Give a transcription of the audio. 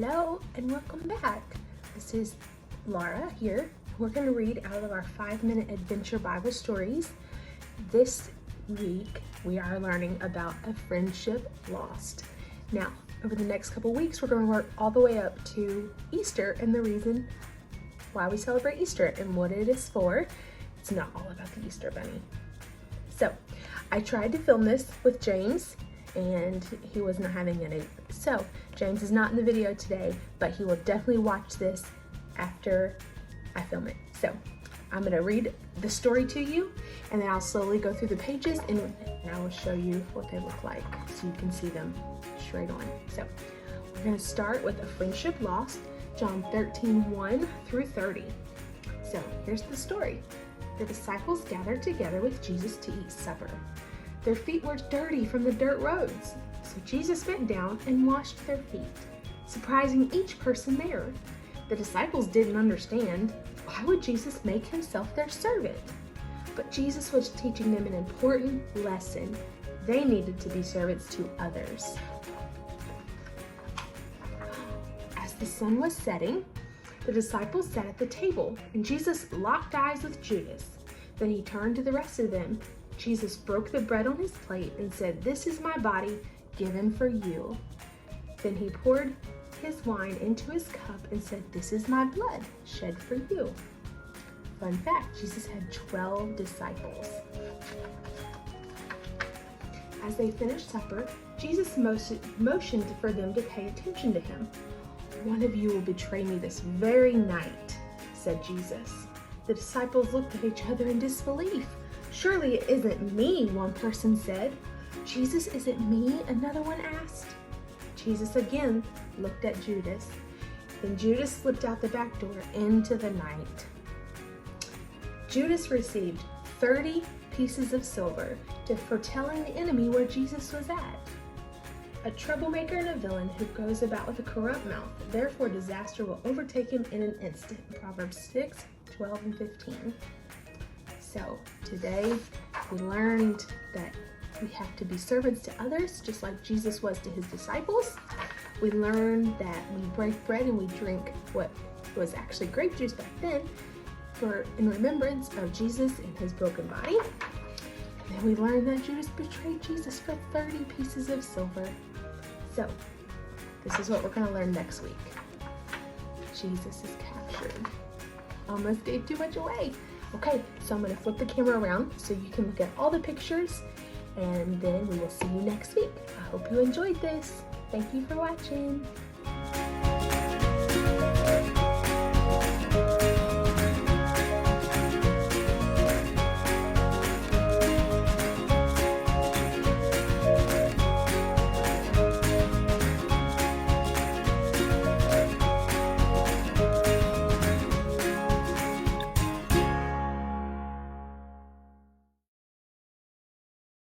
Hello and welcome back. This is Laura here. We're going to read out of our 5-minute adventure Bible stories. This week we are learning about a friendship lost. Now, over the next couple weeks, we're going to work all the way up to Easter and the reason why we celebrate Easter and what it is for. It's not all about the Easter bunny. So, I tried to film this with James and he was not having it. So, James is not in the video today, but he will definitely watch this after I film it. So, I'm gonna read the story to you and then I'll slowly go through the pages and I will show you what they look like so you can see them straight on. So, we're gonna start with a friendship lost, John 13:1 through 30. So, here's the story. The disciples gathered together with Jesus to eat supper. Their feet were dirty from the dirt roads, so Jesus bent down and washed their feet, surprising each person there. The disciples didn't understand. Why would Jesus make himself their servant? But Jesus was teaching them an important lesson. They needed to be servants to others. As the sun was setting, the disciples sat at the table, and Jesus locked eyes with Judas. Then he turned to the rest of them. Jesus broke the bread on his plate and said, "This is my body given for you." Then he poured his wine into his cup and said, "This is my blood shed for you." Fun fact, Jesus had 12 disciples. As they finished supper, Jesus motioned for them to pay attention to him. "One of you will betray me this very night," said Jesus. The disciples looked at each other in disbelief. "Surely it isn't me," one person said. "Jesus, is it me?" another one asked. Jesus again looked at Judas. Then Judas slipped out the back door into the night. Judas received 30 pieces of silver for telling the enemy where Jesus was at. A troublemaker and a villain who goes about with a corrupt mouth. Therefore disaster will overtake him in an instant. Proverbs 6:12 and 15. So today we learned that we have to be servants to others just like Jesus was to his disciples. We learned that we break bread and we drink what was actually grape juice back then in remembrance of Jesus and his broken body. And then we learned that Judas betrayed Jesus for 30 pieces of silver. So this is what we're going to learn next week. Jesus is captured. Almost gave too much away. Okay, so I'm going to flip the camera around so you can look at all the pictures and then we will see you next week. I hope you enjoyed this. Thank you for watching.